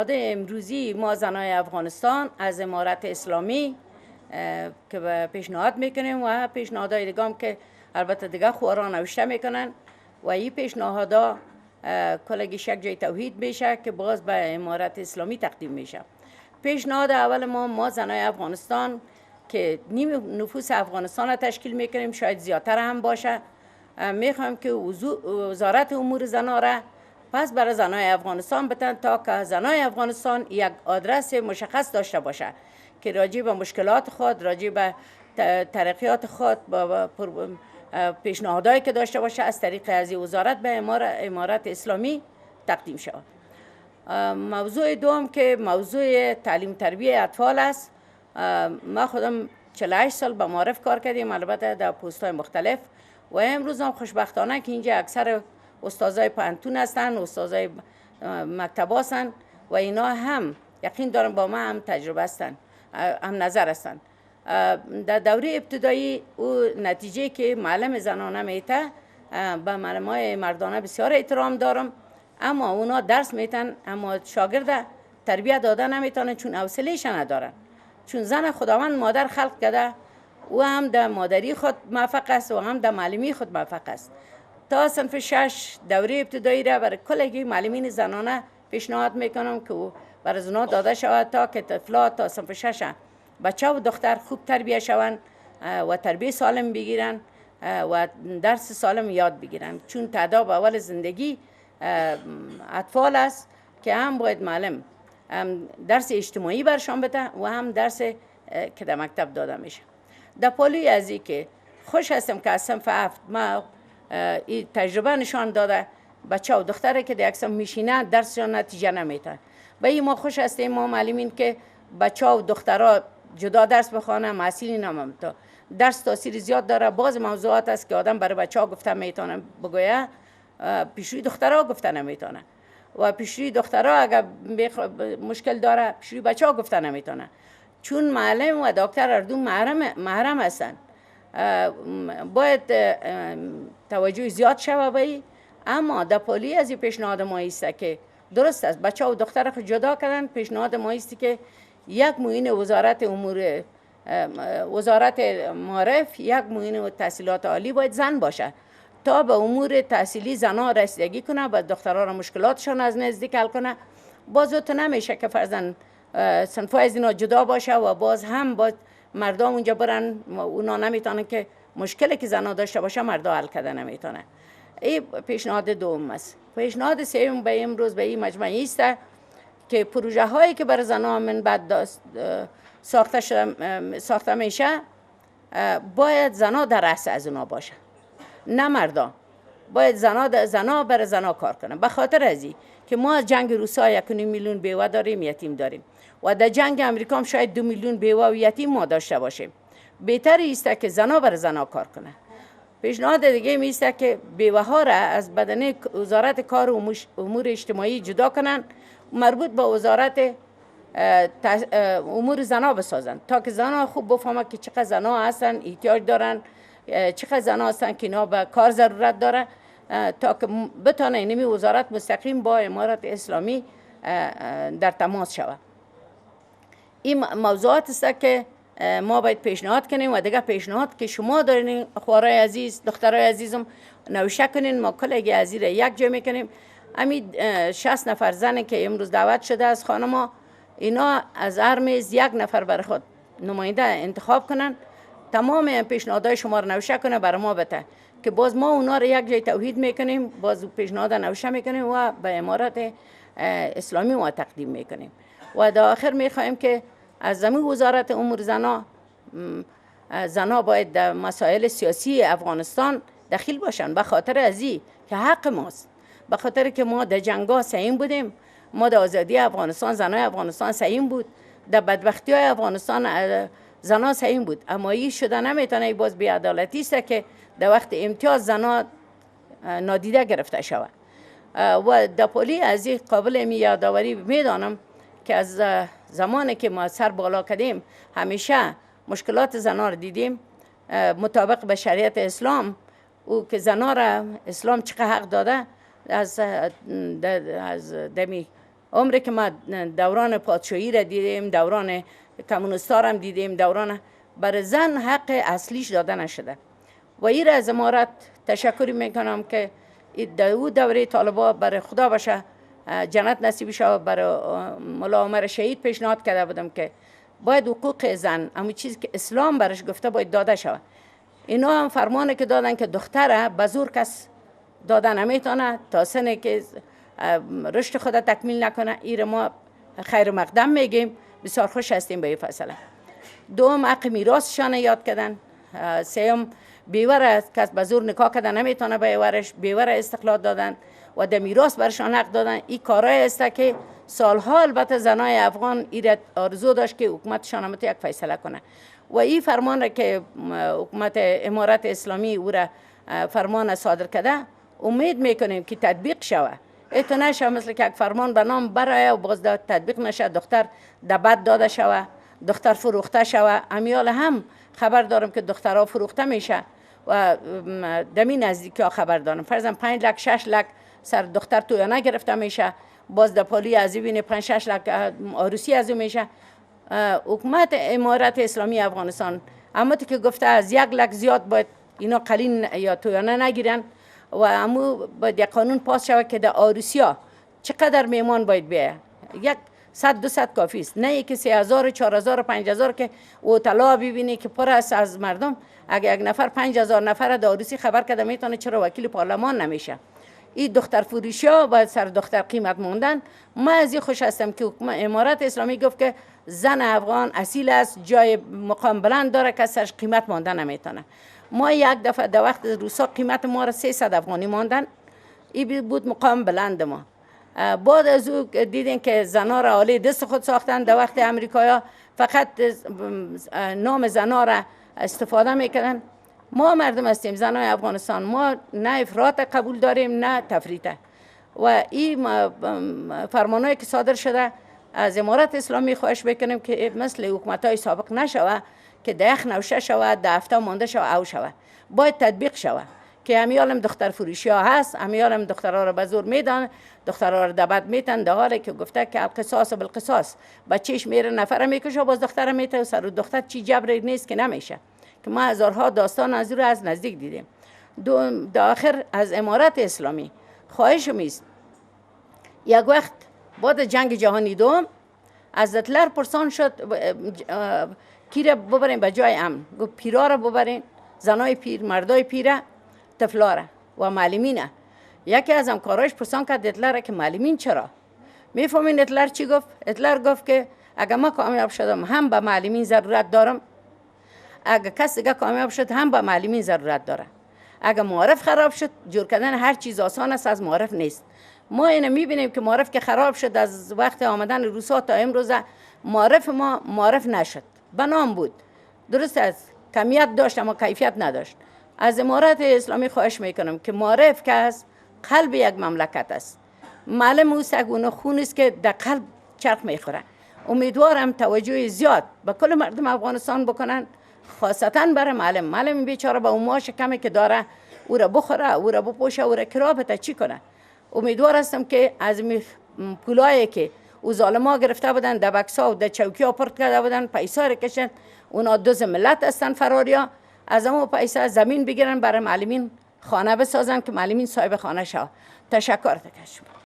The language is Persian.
امروزی ما زنای افغانستان از امارت اسلامی که پیشنهاد میکنیم و پیشنهادهای دیگه هم که البته دیگه خوارا نوشته میکنن و این پیشنهادها کلگی شک جای توحید میشه که باز به امارت اسلامی تقدیم میشه. پیشنهاد اول ما زنای افغانستان که نیم نفوس افغانستان را تشکیل میکنیم، شاید زیادتر هم باشه، میخوایم که وزارت امور زنا را پس برای زنای افغانستان بتن تا که زنای افغانستان یک آدرس مشخص داشته باشه که راجع به مشکلات خود، راجع به ترقیات خود، پیشنهادایی که داشته باشه از طریق از وزارت به امارت اسلامی تقدیم شود. موضوع دوم که موضوع تعلیم تربیت اطفال است. ما خودم 48 سال به معارف کار کردیم، البته در پست‌های مختلف، و امروز هم خوشبختانه که اینجا اکثر استادای پانتون هستن، استادای مکتب هستن و اینا هم یقین دارم با ما هم تجربه هستن، هم نظر هستن. در دوره ابتدایی او نتیجه که معلم زنانه میته، به معلمای مردانه بسیار احترام دارم، اما اونا درس میتن اما شاگرد تربیت دادن نمیتونن چون حوصله‌اش ندارن. چون زن خداوند مادر خلق کرده و هم در مادری خود موفق است و هم در معلمی خود موفق است. تا صنف 6 دوره ابتدایی را برای کلگی معلمین زنانه پیشنهاد میکنم که برای زنا داده شود تا که طفلات تا صنف 6 بچه و دختر خوب تربیت شوند و تربیت سالم بگیرن و درس سالم یاد بگیرن، چون تعداد اول زندگی اطفال است که هم باید معلم درس اجتماعی برشان بده و هم درس که در مکتب داده میشه. در پالوی ازی که خوش هستم که از صنف 7 ما این تجربه نشان داده بچه و دختره که در یک صنف میشینه درسشان نتیجه نمیتن. و این ما خوش هستیم ما معلمین که بچه و دخترها جدا درس بخوانه، محصلین هم تا درس تاثیر زیاد داره. باز موضوعات است که آدم برای بچه ها گفته میتونه بگویه، پیشروی دخترها گفته نمیتونه، و پیشروی دخترها اگر مشکل داره پیشروی بچه ها گفته نمیتونه، چون معلم و دکتر اردو محرم هستن. باید توجه زیاد شود به، اما در پالی از این پیشنهاد ما است که درست است بچه و دختر خود جدا کردن. پیشنهاد ما است که یک معین وزارت امور وزارت معارف، یک معین تحصیلات عالی باید زن باشه تا به امور تحصیلی زنها رسیدگی کنه، به دخترها را مشکلاتشان از نزدیک حل کنه. باز تو نمیشه که فرزن صنفای از اینا جدا باشه و باز هم باید مردم اونجا برن، اونا نمیتونن که مشکلی که زنها داشته باشه مردا حل کرده نمیتونه. این پیشنهاد دوم است. پیشنهاد سوم به امروز به این مجمع است که پروژه هایی که برای زنها من بعد ساخته میشه باید زنها در رأس از اونا باشه، نه مردا. باید زنها برای زنها کار کنن. به خاطر ازی که ما از جنگ روسا 1.5 میلیون بیوه داریم، یتیم داریم، و در جنگ امریکا هم شاید 2 میلیون بیوه و یتیم ما داشته باشیم. بهتر است که زنها برای زنها کار کنن. پیشنهاد دیگه میسته که بیوه ها را از بدنه وزارت کار و امور اجتماعی جدا کنن، مربوط به وزارت امور زنها بسازن تا که زنها خوب بفهمن که چقدر زنها هستن احتیاج دارن، چقدر زنها هستن که اینا به کار ضرورت داره، تا که بتونه اینمی وزارت مستقیم با امارت اسلامی در تماس شود. این موضوعات است که ما باید پیشنهاد کنیم و دیگه پیشنهاد که شما دارین خوارای عزیز، دخترای عزیزم نوشته کنین، ما کلگی عزیز یک جا میکنیم. همین 60 نفر زنی که امروز دعوت شده از خانما، اینا از هر میز یک نفر برای خود نماینده انتخاب کنن، تمام پیشنهادهای شما رو نوشته کنه برای ما بده که باز ما اونا رو یک جای توحید میکنیم، باز پیشنهاد نوشته میکنیم و به امارت اسلامی ما تقدیم میکنیم. و در آخر میخوایم که از زمین وزارت امور زنها باید در مسائل سیاسی افغانستان دخیل باشن، به خاطر ازی که حق ماست، به خاطر که ما در جنگا سعیم بودیم، ما در آزادی افغانستان زنای افغانستان سعیم بود، در بدبختی های افغانستان زنها سعیم بود، اما این شده نمیتونه. باز بی‌عدالتی است که در وقت امتیاز زنها نادیده گرفته شود. و در پالی از این قابل یادآوری میدانم که از زمانی که ما سر بالا کردیم همیشه مشکلات زنها را دیدیم مطابق به شریعت اسلام، او که زنها را اسلام چقدر حق داده از دمی عمری که ما دوران پادشاهی را دیدیم، دوران کمونیستا را دیدیم، دوران بر زن حق اصلیش داده نشده و این را از امارت تشکر میکنم که در او دوره طالبا برای خدا باشه جنت نصیب شه. برای مولا عمر شهید پیشنهاد کرده بودم که باید حقوق زن، اما چیزی که اسلام برش گفته باید داده شود. اینا هم فرمانه که دادن که دختره به زور کس دادن نمیتونه تا سنی که رشد خود تکمیل نکنه. این ما خیر مقدم میگیم، بسیار خوش هستیم به این فیصله. دوم حق میراثشان یاد کردن. سوم بیوه کس به زور نکاح کردن نمیتونه به ایورش، بیوه استقلال دادن و در میراث برشان حق دادن. این کارهای است که سالها البته زنای افغان این آرزو داشت که حکومتشان هم یک فیصله کنه و این فرمان را که حکومت امارت اسلامی او را فرمان صادر کرده امید میکنیم که تطبیق شود. ایتو نشه مثل که یک فرمان به نام برای و باز تطبیق نشه، دختر دبد داده شود، دختر فروخته شود. امیال هم خبر دارم که دخترها فروخته میشه و دمی نزدیکی ها خبر دارم فرضاً 5 لک 6 لک سر دختر تویانه گرفته میشه، باز در پالی از این 5 6 لک عروسی از میشه. حکومت امارت اسلامی افغانستان اما که گفته از 1 لک زیاد باید اینا قلین یا تویانه نگیرن و امو باید یک قانون پاس شود که در عروسی ها چقدر میمان باید بیاید. 100-200 کافی است، نه که 3000 4000 5000 که اوتلا ببینی که پر است از مردم. اگه یک نفر 5000 نفر در عروسی خبر کرده میتونه چرا وکیل پارلمان نمیشه؟ این دختر فروشی ها باید سر دختر قیمت موندن. ما از این خوش هستم که امارت اسلامی گفت که زن افغان اصیل است، جای مقام بلند داره که سرش قیمت ماندن نمیتونه. ما یک دفعه در وقت روسا قیمت ما را 300 افغانی ماندن، این بود مقام بلند ما. بعد از او دیدین که زنا را عالی دست خود ساختن. در وقت امریکایا فقط نام زنا را استفاده میکردن. ما مردم هستیم زنای افغانستان، ما نه افراط قبول داریم نه تفریط و این فرمانایی که صادر شده از امارت اسلامی خواهش بکنیم که مثل حکومت‌های سابق نشود که ده نوشه شود، ده هفته مانده شود او شود، باید تطبیق شود که امیالم دختر فروشی ها هست، امیالم دخترها را به زور میدن، دخترها را دبد میتن، در حالی که گفته که القصاص بالقصاص، بچهش میره نفر میکشه باز دختر میته و سر دختر چی جبری نیست که نمیشه، که ما هزارها داستان از رو از نزدیک دیدیم. در آخر از امارت اسلامی خواهش میست یک وقت بعد جنگ جهانی دوم از هتلر پرسان شد کی را ببرین به جای امن؟ گفت پیرا را ببرین، زنای پیر، مردای پیره، طفلا و معلمین. یکی از همکاراش پرسان کرد هتلر که معلمین چرا؟ میفهمین هتلر چی گفت؟ هتلر گفت که اگر ما کامیاب شدم هم به معلمین ضرورت دارم، اگر کس دیگه کامیاب شد هم به معلمین ضرورت داره. اگر معارف خراب شد، جور کردن هر چیز آسان است، از معارف نیست. ما اینو میبینیم که معارف که خراب شد از وقت آمدن روسا تا امروز معارف ما معارف نشد، بنام بود، درست است کمیت داشت اما کیفیت نداشت. از امارت اسلامی خواهش میکنم که معارف که از قلب یک مملکت است، معلم او سگونه خون است که در قلب چرخ میخوره. امیدوارم توجه زیاد به کل مردم افغانستان بکنن، خاصتا برای معلم بیچاره با اون معاش کمی که داره او را بخوره، او را بپوشه، او را کرابته چی کنه. امیدوار هستم که از پولایی که او ظالما گرفته بودن در بکسا و در چوکی ها پرت کرده بودن، پیسا را کشن، اونا دوز ملت هستن فراریا، از اما پیسا زمین بگیرن برای معلمین خانه بسازن که معلمین صاحب خانه شود. تشکر.